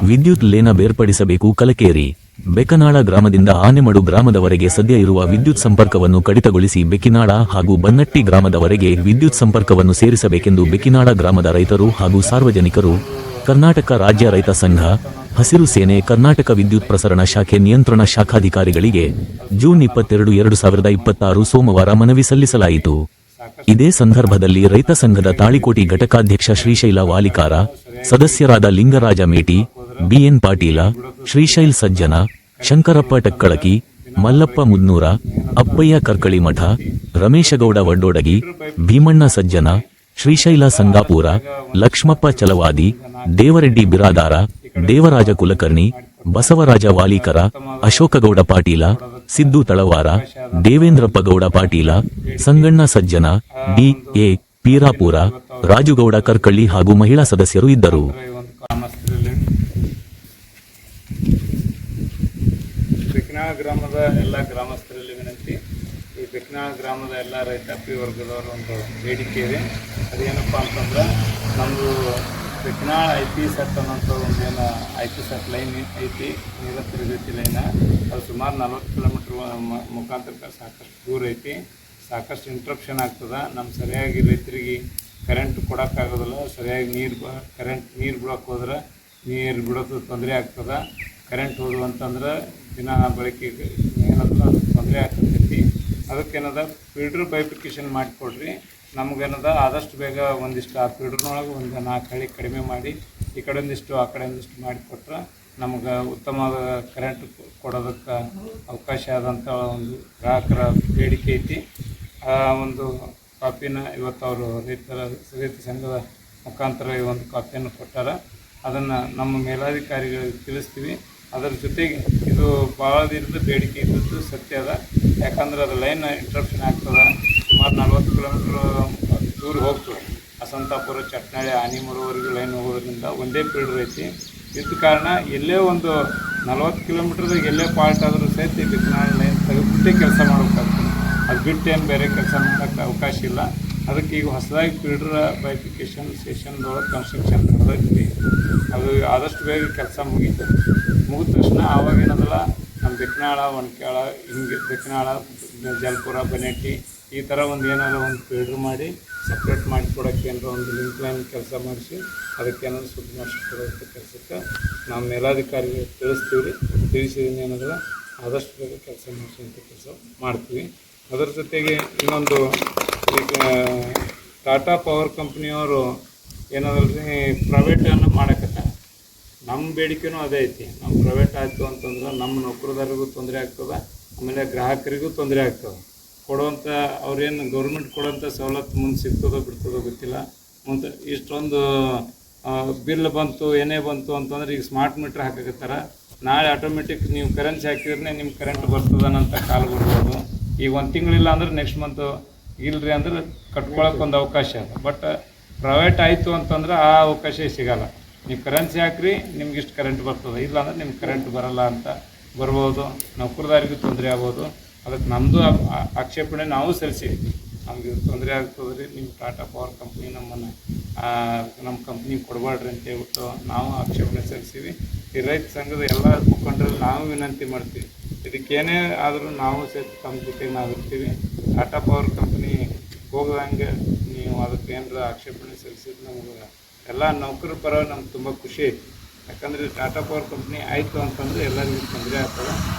ವಿದ್ಯುತ್ ಲೇನ ಬೇರ್ಪಡಿಸಬೇಕು. ಕಲಕೇರಿ ಬೆಕ್ಕನಾಳ ಗ್ರಾಮದಿಂದ ಆನೆಮಡು ಗ್ರಾಮದವರೆಗೆ ಸದ್ಯ ಇರುವ ವಿದ್ಯುತ್ ಸಂಪರ್ಕವನ್ನು ಕಡಿತಗೊಳಿಸಿ ಬೆಕ್ಕಿನಾಳ ಹಾಗೂ ಬನ್ನಟ್ಟಿ ಗ್ರಾಮದವರೆಗೆ ವಿದ್ಯುತ್ ಸಂಪರ್ಕವನ್ನು ಸೇರಿಸಬೇಕೆಂದು ಬೆಕ್ಕಿನಾಳ ಗ್ರಾಮದ ರೈತರು ಹಾಗೂ ಸಾರ್ವಜನಿಕರು ಕರ್ನಾಟಕ ರಾಜ್ಯ ರೈತ ಸಂಘ, ಹಸಿರು ಸೇನೆ, ಕರ್ನಾಟಕ ವಿದ್ಯುತ್ ಪ್ರಸರಣ ಶಾಖೆ ನಿಯಂತ್ರಣ ಶಾಖಾಧಿಕಾರಿಗಳಿಗೆ ಜೂನ್ 22, 2026 ಸೋಮವಾರ ಮನವಿ ಸಲ್ಲಿಸಲಾಯಿತು. ಇದೇ ಸಂದರ್ಭದಲ್ಲಿ ರೈತ ಸಂಘದ ತಾಳಿಕೋಟಿ ಘಟಕಾಧ್ಯಕ್ಷ ಶ್ರೀಶೈಲ ವಾಲಿಕಾರ, ಸದಸ್ಯರಾದ ಲಿಂಗರಾಜ ಮೇಟಿ, ಬಿಎನ್ ಪಾಟೀಲ, ಶ್ರೀಶೈಲ್ ಸಜ್ಜನ, ಶಂಕರಪ್ಪ ಟಕ್ಕಳಕಿ, ಮಲ್ಲಪ್ಪ ಮುದ್ನೂರ, ಅಪ್ಪಯ್ಯ ಕರ್ಕಳಿಮಠ, ರಮೇಶಗೌಡ ವಡ್ಡೋಡಗಿ, ಭೀಮಣ್ಣ ಸಜ್ಜನ, ಶ್ರೀಶೈಲ ಸಂಗಾಪುರ, ಲಕ್ಷ್ಮಪ್ಪ ಚಲವಾದಿ, ದೇವರೆಡ್ಡಿ ಬಿರಾದಾರ, ದೇವರಾಜ ಕುಲಕರ್ಣಿ, ಬಸವರಾಜ ವಾಲಿಕರ, ಅಶೋಕಗೌಡ ಪಾಟೀಲ, ಸಿದ್ದು ತಳವಾರ, ದೇವೇಂದ್ರಪ್ಪ ಗೌಡ ಪಾಟೀಲ, ಸಂಗಣ್ಣ ಸಜ್ಜನ, ಡಿ.ಎ. ಪೀರಾಪುರ, ರಾಜುಗೌಡ ಕರ್ಕಳ್ಳಿ ಹಾಗೂ ಮಹಿಳಾ ಸದಸ್ಯರು ಇದ್ದರು. ಬೆಕ್ನಾಳ ಗ್ರಾಮದ ಎಲ್ಲ ಗ್ರಾಮಸ್ಥರಲ್ಲಿ ವಿನಂತಿ, ಈ ಬೆಕ್ನಾಳ ಗ್ರಾಮದ ಎಲ್ಲ ರೈತಾಪಿ ವರ್ಗದವರ ಒಂದು ಬೇಡಿಕೆ ಇದೆ. ಅದೇನಪ್ಪ ಅಂತಂದ್ರೆ, ನಮ್ಮದು ಬೆಕ್ನಾಳ IP ಸೆಟ್ ಅನ್ನೋಂಥ ಒಂದೇನು IP ಸೆಟ್ ಲೈನ್ ಐತಿ, ನೀರ ತಿರುಗತಿ ಲೈನ. ಅದು ಸುಮಾರು 40 ಕಿಲೋಮೀಟ್ರ್ ಮುಖಾಂತರ ಸಾಕಷ್ಟು ದೂರ ಐತಿ. ಸಾಕಷ್ಟು ಇಂಟ್ರಪ್ಷನ್ ಆಗ್ತದೆ. ನಮ್ಮ ಸರಿಯಾಗಿ ರೈತರಿಗೆ ಕರೆಂಟ್ ಕೊಡೋಕ್ಕಾಗೋದಿಲ್ಲ. ಸರಿಯಾಗಿ ನೀರು ಬಿಡೋಕೆ ಹೋದ್ರೆ ನೀರು ಬಿಡೋದು ತೊಂದರೆ ಆಗ್ತದೆ. ಕರೆಂಟ್ ಹೋದು ಅಂತಂದ್ರೆ ದಿನ ಬಳಕೆಗೆ ಏನಂದ್ರೆ ಅದು ತೊಂದರೆ ಆಗ್ತೈತಿ. ಅದಕ್ಕೇನದ ಫೀಡ್ರ್ ಬೈಫಿಕೇಷನ್ ಮಾಡಿಕೊಡ್ರಿ. ನಮಗೇನದ ಆದಷ್ಟು ಬೇಗ ಒಂದಿಷ್ಟು ಆ ಫೀಡ್ರ್ನೊಳಗೆ ಒಂದು 4 ಹಳ್ಳಿ ಕಡಿಮೆ ಮಾಡಿ, ಈ ಕಡೆ ಒಂದಿಷ್ಟು ಆ ಕಡೆ ಒಂದಿಷ್ಟು ಮಾಡಿಕೊಟ್ರೆ ನಮಗೆ ಉತ್ತಮವಾದ ಕರೆಂಟ್ ಕೊಡೋದಕ್ಕೆ ಅವಕಾಶ ಆದಂಥ ಒಂದು ಗ್ರಾಹಕರ ಬೇಡಿಕೆ ಐತಿ. ಆ ಒಂದು ಕಾಪಿನ ಇವತ್ತು ಅವರು ರೈತ ಸಂಘದ ಮುಖಾಂತರ ಈ ಒಂದು ಕಾಪಿಯನ್ನು ಕೊಟ್ಟಾರ. ಅದನ್ನು ನಮ್ಮ ಮೇಲಾಧಿಕಾರಿಗಳಿಗೆ ತಿಳಿಸ್ತೀವಿ. ಅದರ ಜೊತೆಗೆ ಇದು ಭಾಳ ದಿನದ ಬೇಡಿಕೆ ಇದ್ದದ್ದು ಸತ್ಯ ಅದ. ಯಾಕಂದ್ರೆ ಅದು ಲೈನ್ ಇಂಟ್ರಪ್ಷನ್ ಆಗ್ತದೆ. ಸುಮಾರು 40 ಕಿಲೋಮೀಟ್ರ್ ದೂರ ಹೋಗ್ತದೆ. ಅಸಂತಾಪುರ, ಚಟ್ನಾಳೆ, ಆನಿಮರವರೆಗೂ ಲೈನ್ ಹೋಗೋದ್ರಿಂದ ಒಂದೇ ಫೀಲ್ಡ್ರ್ ಐತಿ. ಇದ್ದ ಕಾರಣ ಎಲ್ಲೇ ಒಂದು 40 ಕಿಲೋಮೀಟ್ರ್ದಾಗ ಎಲ್ಲೇ ಫಾಲ್ಟ್ ಆದರೂ ಸಹಿತ ಬೆಕ್ನಾಳ ಲೈನ್ ತೆಗೆದುಬಿಟ್ಟೇ ಕೆಲಸ ಮಾಡಬೇಕಾಗ್ತದೆ. ಅದು ಬಿಟ್ಟು ಏನು ಬೇರೆ ಕೆಲಸ ಮಾಡೋಕ್ಕೆ ಅವಕಾಶ ಇಲ್ಲ. ಅದಕ್ಕೆ ಈಗ ಹೊಸದಾಗಿ ಫೀಲ್ಡ್ರ್ ಬೈಫಿಕೇಷನ್ ಸೆಷನ್ದೊಳಗೆ ಕನ್ಸ್ಟ್ರಕ್ಷನ್ ನಡೆದೈತಿ. ಅದು ಆದಷ್ಟು ಬೇಗ ಕೆಲಸ ಮುಗಿದ ತಕ್ಷಣ ಆವಾಗ ಏನದಲ್ಲ, ನಮ್ಮ ಬೆಕ್ನಾಳ, ಒಣಕ್ಯಾಳ, ಹಿಂಗೆ ಬೆಕ್ನಾಳ, ಜಲ್ಪುರ, ಬನೆಟ್ಟಿ ಈ ಥರ ಒಂದು ಏನಾದರೂ ಒಂದು ಫೀಲ್ಡ್ರ್ ಮಾಡಿ ಸಪ್ರೇಟ್ ಮಾಡಿಕೊಡೋಕ್ಕೆ ಏನಾರ ಒಂದು ಲಿಂಕ್ ಲೈನ್ ಕೆಲಸ ಮಾಡಿಸಿ ಅದಕ್ಕೇನಾದ್ರು ಸುದ್ದಿ ಮಾಡಿಸ್ಕೊಡೋಂಥ ಕೆಲಸಕ್ಕೆ ನಾವು ಮೇಲಾಧಿಕಾರಿಗೆ ತಿಳಿಸ್ತೀವಿ. ತಿಳಿಸಿದ ಏನಾದ್ರೆ ಆದಷ್ಟು ಬೇಗ ಕೆಲಸ ಮಾಡಿಸುವಂಥ ಕೆಲಸ ಮಾಡ್ತೀವಿ. ಅದರ ಜೊತೆಗೆ ಇನ್ನೊಂದು, ಈಗ ಟಾಟಾ ಪವರ್ ಕಂಪ್ನಿಯವರು ಏನಾದ್ರೂ ಪ್ರೈವೇಟನ್ನು ಮಾಡಕತ್ತಾರೆ. ನಮ್ಮ ಬೇಡಿಕೆನೂ ಅದೇ ಐತಿ. ನಮ್ಮ ಪ್ರೈವೇಟ್ ಆಯಿತು ಅಂತಂದ್ರೆ ನಮ್ಮ ನೌಕರದಾರಿಗೂ ತೊಂದರೆ ಆಗ್ತದೆ, ಆಮೇಲೆ ಗ್ರಾಹಕರಿಗೂ ತೊಂದರೆ ಆಗ್ತದೆ. ಕೊಡುವಂಥ ಅವ್ರೇನು ಗೌರ್ಮೆಂಟ್ ಕೊಡುವಂಥ ಸವಲತ್ತು ಮುಂದೆ ಸಿಗ್ತದೋ ಬಿಡ್ತದೋ ಗೊತ್ತಿಲ್ಲ. ಮುಂದೆ ಇಷ್ಟೊಂದು ಬಿಲ್ ಬಂತು, ಏನೇ ಬಂತು ಅಂತಂದ್ರೆ ಈಗ ಸ್ಮಾರ್ಟ್ ಮೀಟ್ರ್ ಹಾಕಕತ್ತಾರೆ. ನಾಳೆ ಆಟೋಮೆಟಿಕ್ ನೀವು ಕರೆನ್ಸಿ ಹಾಕಿದ್ರೆ ನಿಮ್ಮ ಕರೆಂಟ್ ಬರ್ತದನಂತ ಕಾಲ ಬರ್ಬೋದು. ಈಗ 1 ತಿಂಗಳಿಲ್ಲ ಅಂದ್ರೆ ನೆಕ್ಸ್ಟ್ ಮಂತು ಇಲ್ಲರಿ ಅಂದ್ರೆ ಕಟ್ಕೊಳಕ್ಕೆ ಒಂದು ಅವಕಾಶ ಅದ. ಬಟ್ ಪ್ರೈವೇಟ್ ಆಯಿತು ಅಂತಂದ್ರೆ ಆ ಅವಕಾಶ ಸಿಗೋಲ್ಲ. ನೀವು ಕರೆನ್ಸಿ ಹಾಕ್ರಿ, ನಿಮ್ಗೆ ಇಷ್ಟು ಕರೆಂಟ್ ಬರ್ತದೆ, ಇಲ್ಲ ಅಂದ್ರೆ ನಿಮ್ಗೆ ಕರೆಂಟ್ ಬರೋಲ್ಲ ಅಂತ ಬರ್ಬೋದು. ನೌಕರದಾರಿಗೂ ತೊಂದರೆ ಆಗ್ಬೋದು. ಅದಕ್ಕೆ ನಮ್ಮದು ಆಕ್ಷೇಪಣೆ ನಾವು ಸಲ್ಲಿಸಿವಿ. ನಮಗೆ ತೊಂದರೆ ಆಗ್ತದೆ ರೀ, ನಿಮ್ಮ ಟಾಟಾ ಪವರ್ ಕಂಪ್ನಿ ನಮ್ಮ ಕಂಪ್ನಿಗೆ ಕೊಡಬೇಡ್ರಿ ಅಂತ ಹೇಳ್ಬಿಟ್ಟು ನಾವು ಆಕ್ಷೇಪಣೆ ಸಲ್ಲಿಸಿವಿ. ಈ ರೈತ ಸಂಘದ ಎಲ್ಲ ಮುಖಂಡರಲ್ಲಿ ನಾವು ವಿನಂತಿ ಮಾಡ್ತೀವಿ, ಇದಕ್ಕೇನೇ ಆದರೂ ನಾವು ಸಹಿತ ತಮ್ಮ ಜೊತೆಗೆ ನಾವು ಇರ್ತೀವಿ. ಟಾಟಾ ಪವರ್ ಕಂಪ್ನಿ ಹೋಗದಂಗೆ ನೀವು ಅದಕ್ಕೆ ಏನಾರ ಆಕ್ಷೇಪಣೆ ಸಲ್ಲಿಸಿದ್ರೆ ನಮ್ಗೆ ಎಲ್ಲ ನೌಕರರ ಪರ ನಮ್ಗೆ ತುಂಬ ಖುಷಿ ಐತಿ. ಯಾಕಂದರೆ ಟಾಟಾ ಪವರ್ ಕಂಪ್ನಿ ಆಯಿತು ಅಂತಂದರೆ ಎಲ್ಲರಿಗೂ ತೊಂದರೆ ಆಗ್ತದೆ.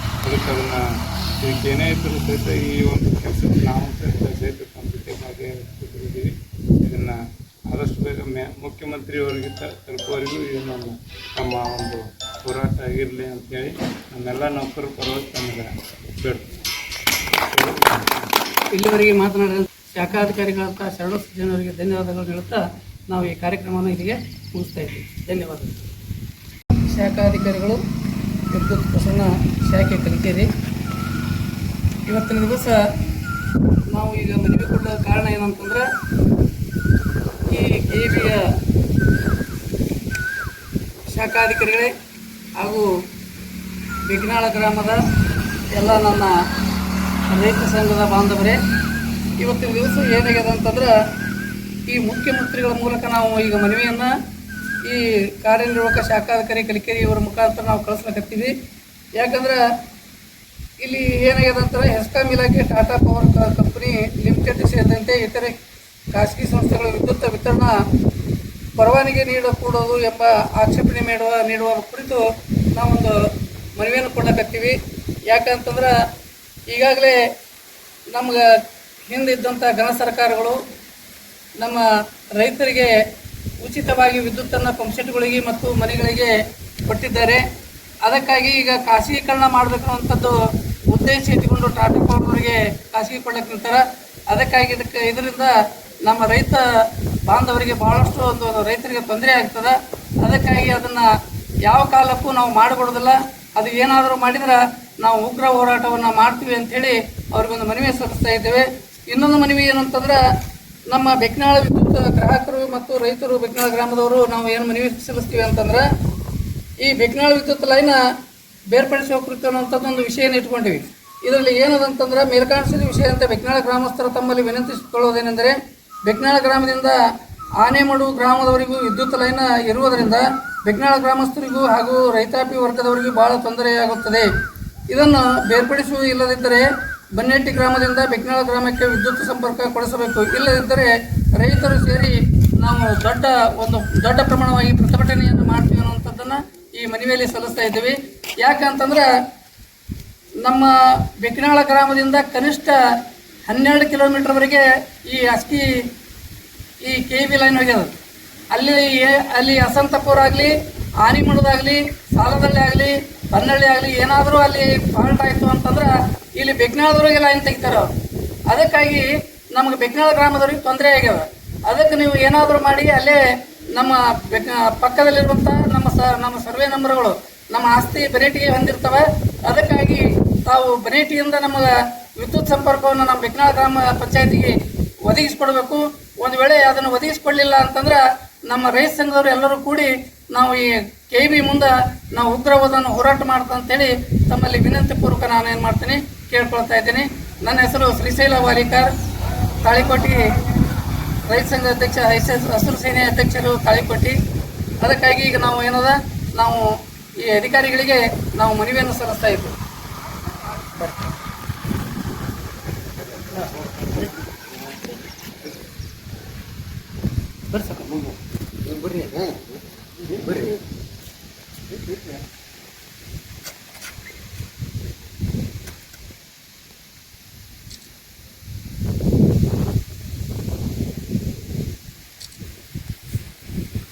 ಅದಕ್ಕೆ ಅದನ್ನು ಇದಕ್ಕೇನೇ ಇದ್ದರೂ ಸಹಿತ ಈ ಒಂದು ಕೆಲಸಕ್ಕೆ ನಾವು ಸಹಿತ ತಮ್ಮ ಜೊತೆಗೆ ಭಾಗಿಯಾಗಿದ್ದೀವಿ. ಇದನ್ನು ಆದಷ್ಟು ಬೇಗ ಮುಖ್ಯಮಂತ್ರಿಯವರಿಗೆ ತಲುಪುವವರೆಗೂ ಇದನ್ನು ನಮ್ಮ ಒಂದು ಹೋರಾಟ ಆಗಿರಲಿ ಅಂತೇಳಿ ನಮ್ಮೆಲ್ಲ ನೌಕರರ ಪರವಾಗಿ ತಮಗೆ ಬೇಡ್ತೀವಿ. ಇಲ್ಲಿವರೆಗೆ ಮಾತನಾಡಿದ ಶಾಖಾಧಿಕಾರಿಗಳಂತ ಶರಣ ಜನರಿಗೆ ಧನ್ಯವಾದಗಳು ಹೇಳುತ್ತಾ ನಾವು ಈ ಕಾರ್ಯಕ್ರಮವನ್ನು ಇಲ್ಲಿಗೆ ಮುಗಿಸ್ತಾ ಇದ್ದೀವಿ. ಧನ್ಯವಾದಗಳು. ಶಾಖಾಧಿಕಾರಿಗಳು, ವಿದ್ಯುತ್ ಪ್ರಸರಣ ಶಾಖೆ ಕಲಿಕೇರಿ. ಇವತ್ತಿನ ದಿವಸ ನಾವು ಈಗ ಮನವಿ ಕೊಡೋ ಕಾರಣ ಏನಂತಂದ್ರೆ, ಈ KBಯ ಶಾಖಾಧಿಕಾರಿಗಳೇ ಹಾಗೂ ಬೆಕ್ನಾಳ ಗ್ರಾಮದ ಎಲ್ಲ ನನ್ನ ರೈತ ಸಂಘದ ಬಾಂಧವರೇ, ಇವತ್ತಿನ ದಿವಸ ಏನಾಗಿದೆ ಅಂತಂದ್ರೆ, ಈ ಮುಖ್ಯಮಂತ್ರಿಗಳ ಮೂಲಕ ನಾವು ಈಗ ಮನವಿಯನ್ನು ಈ ಕಾರ್ಯನಿರ್ವಾಹಕ ಶಾಖಾಧಿಕಾರಿ ಕಲಿಕೇರಿ ಇವರ ಮುಖಾಂತರ ನಾವು ಕಳಿಸ್ಲಕತ್ತೀವಿ. ಯಾಕಂದ್ರೆ ಇಲ್ಲಿ ಏನಾಗಿದೆ ಅಂತಂದರೆ ಹೆಸ್ಕಾಂ ಇಲಾಖೆ, ಟಾಟಾ ಪವರ್ ಕಂಪನಿ ಲಿಮಿಟೆಡ್ ಸೇರಿದಂತೆ ಇತರೆ ಖಾಸಗಿ ಸಂಸ್ಥೆಗಳ ವಿದ್ಯುತ್ ವಿತರಣಾ ಪರವಾನಗಿ ನೀಡಕೂಡದು ಎಂಬ ಆಕ್ಷೇಪಣೆ ನೀಡುವ ಕುರಿತು ನಾವೊಂದು ಮನವಿಯನ್ನು ಕೊಡಕತ್ತೀವಿ. ಯಾಕಂತಂದ್ರೆ ಈಗಾಗಲೇ ನಮ್ಗೆ ಹಿಂದಿದ್ದಂಥ ಘನ ಸರ್ಕಾರಗಳು ನಮ್ಮ ರೈತರಿಗೆ ಉಚಿತವಾಗಿ ವಿದ್ಯುತ್ತನ್ನು ಪಂಪ್ಸೆಟ್ಗಳಿಗೆ ಮತ್ತು ಮನೆಗಳಿಗೆ ಕೊಟ್ಟಿದ್ದಾರೆ. ಅದಕ್ಕಾಗಿ ಈಗ ಖಾಸಗೀಕರಣ ಮಾಡಬೇಕನ್ನುವಂಥದ್ದು ಉದ್ದೇಶ ಇಟ್ಟುಕೊಂಡು ಟಾಟಾ ಪವರ್ನವರಿಗೆ ಖಾಸಗೀಕರಣಕ್ಕೆ ನಿಂತಾರೆ. ಅದಕ್ಕಾಗಿ ಇದರಿಂದ ನಮ್ಮ ರೈತ ಬಾಂಧವರಿಗೆ ಭಾಳಷ್ಟು ಒಂದು ರೈತರಿಗೆ ತೊಂದರೆ ಆಗ್ತದೆ. ಅದಕ್ಕಾಗಿ ಅದನ್ನು ಯಾವ ಕಾಲಕ್ಕೂ ನಾವು ಮಾಡಿಕೊಡೋದಿಲ್ಲ. ಅದು ಏನಾದರೂ ಮಾಡಿದ್ರೆ ನಾವು ಉಗ್ರ ಹೋರಾಟವನ್ನು ಮಾಡ್ತೀವಿ ಅಂಥೇಳಿ ಅವ್ರಿಗೊಂದು ಮನವಿ ಸಲ್ಲಿಸ್ತಾ ಇದ್ದೇವೆ. ಇನ್ನೊಂದು ಮನವಿ ಏನಂತಂದ್ರೆ, ನಮ್ಮ ಬೆಕ್ನಾಳ ವಿದ್ಯುತ್ ಗ್ರಾಹಕರು ಮತ್ತು ರೈತರು ಬೆಕ್ನಾಳ ಗ್ರಾಮದವರು ನಾವು ಏನು ಮನವಿ ಸಲ್ಲಿಸ್ತೀವಿ ಅಂತಂದ್ರೆ, ಈ ಬೆಕ್ನಾಳ ವಿದ್ಯುತ್ ಲೈನ್ ಬೇರ್ಪಡಿಸುವ ಕುರಿತು ಅನ್ನುವಂಥದ್ದೊಂದು ವಿಷಯನ ಇಟ್ಕೊಂಡಿವಿ. ಇದರಲ್ಲಿ ಏನದಂತಂದ್ರೆ, ಮೇಲ್ಕಾಣಿಸಿದ ವಿಷಯ ಅಂತ ಬೆಕ್ನಾಳ ಗ್ರಾಮಸ್ಥರು ತಮ್ಮಲ್ಲಿ ವಿನಂತಿಸಿಕೊಳ್ಳೋದೇನೆಂದರೆ, ಬೆಕ್ನಾಳ ಗ್ರಾಮದಿಂದ ಆನೆಮಡು ಗ್ರಾಮದವರಿಗೂ ವಿದ್ಯುತ್ ಲೈನ್ ಇರುವುದರಿಂದ ಬೆಕ್ನಾಳ ಗ್ರಾಮಸ್ಥರಿಗೂ ಹಾಗೂ ರೈತಾಪಿ ವರ್ಗದವರಿಗೂ ಬಹಳ ತೊಂದರೆಯಾಗುತ್ತದೆ. ಇದನ್ನು ಬೇರ್ಪಡಿಸುವುದಿಲ್ಲದಿದ್ದರೆ ಬನ್ನೆಟ್ಟಿ ಗ್ರಾಮದಿಂದ ಬೆಕ್ನಾಳ ಗ್ರಾಮಕ್ಕೆ ವಿದ್ಯುತ್ ಸಂಪರ್ಕ ಕೊಡಿಸಬೇಕು. ಇಲ್ಲದಿದ್ದರೆ ರೈತರು ಸೇರಿ ನಾವು ದೊಡ್ಡ ಪ್ರಮಾಣವಾಗಿ ಪ್ರತಿಭಟನೆಯನ್ನು ಮಾಡ್ತೀವಿ ಅನ್ನುವಂಥದ್ದನ್ನು ಈ ಮನವಿಯಲ್ಲಿ ಸಲ್ಲಿಸ್ತಾ ಇದ್ದೀವಿ. ಯಾಕಂತಂದ್ರೆ ನಮ್ಮ ಬೆಕ್ನಾಳ ಗ್ರಾಮದಿಂದ ಕನಿಷ್ಠ 12 ಕಿಲೋಮೀಟರ್ವರೆಗೆ ಈ ಅಸ್ಕಿ ಈ KV ಲೈನ್ ಹೋಗ್ಯದ. ಅಲ್ಲಿ ಅಸಂತಪುರ ಆಗಲಿ, ಆನಿಮಣದಾಗಲಿ, ಸಾಲದಳ್ಳಿ ಆಗಲಿ, ಬನ್ನಳ್ಳಿ ಆಗಲಿ ಏನಾದರೂ ಅಲ್ಲಿ ಫಾಲ್ಟ್ ಆಯಿತು ಅಂತಂದ್ರೆ ಇಲ್ಲಿ ಬೆಕ್ನಾಳದವ್ರಿಗೆ ಲೈನ್ ತೆಗಿತಾರೆ. ಅದಕ್ಕಾಗಿ ನಮಗೆ ಬೆಕ್ನಾಳ ಗ್ರಾಮದವ್ರಿಗೆ ತೊಂದರೆ ಆಗ್ಯದ. ಅದಕ್ಕೆ ನೀವು ಏನಾದರೂ ಮಾಡಿ ಅಲ್ಲೇ ನಮ್ಮ ಪಕ್ಕದಲ್ಲಿರುವಂಥ ನಮ್ಮ ಸರ್ವೆ ನಂಬರ್ಗಳು ನಮ್ಮ ಆಸ್ತಿ ಬನೇಟಿಗೆ ಹೊಂದಿರ್ತವೆ. ಅದಕ್ಕಾಗಿ ತಾವು ಬನೇಟಿಯಿಂದ ನಮಗೆ ವಿದ್ಯುತ್ ಸಂಪರ್ಕವನ್ನು ನಮ್ಮ ಬೆಕ್ನಾಳ ಗ್ರಾಮ ಪಂಚಾಯತಿಗೆ ಒದಗಿಸ್ಕೊಡ್ಬೇಕು. ಒಂದು ವೇಳೆ ಅದನ್ನು ಒದಗಿಸ್ಕೊಡ್ಲಿಲ್ಲ ಅಂತಂದ್ರೆ ನಮ್ಮ ರೈತ ಸಂಘದವರು ಎಲ್ಲರೂ ಕೂಡಿ ನಾವು ಈ KV ಮುಂದೆ ನಾವು ಉಗ್ರವಾದನ್ನು ಹೋರಾಟ ಮಾಡ್ತಾ ಅಂತೇಳಿ ತಮ್ಮಲ್ಲಿ ವಿನಂತಿ ಪೂರ್ವಕ ನಾನು ಏನು ಮಾಡ್ತೀನಿ ಕೇಳ್ಕೊಳ್ತಾ ಇದ್ದೀನಿ. ನನ್ನ ಹೆಸರು ಶ್ರೀಶೈಲ ವಾಲಿಕಾರ್, ತಾಳಿಕೋಟಿ ರೈತ ಸಂಘ ಅಧ್ಯಕ್ಷ, ಹಸಿರು ಸೇನೆ ಅಧ್ಯಕ್ಷರು ತಾಳಿಕೋಟಿ. ಅದಕ್ಕಾಗಿ ಈಗ ನಾವು ಈ ಅಧಿಕಾರಿಗಳಿಗೆ ನಾವು ಮನವಿಯನ್ನು ಸಲ್ಲಿಸ್ತಾ ಇದ್ದೀವಿ. ಬರ್ರಿ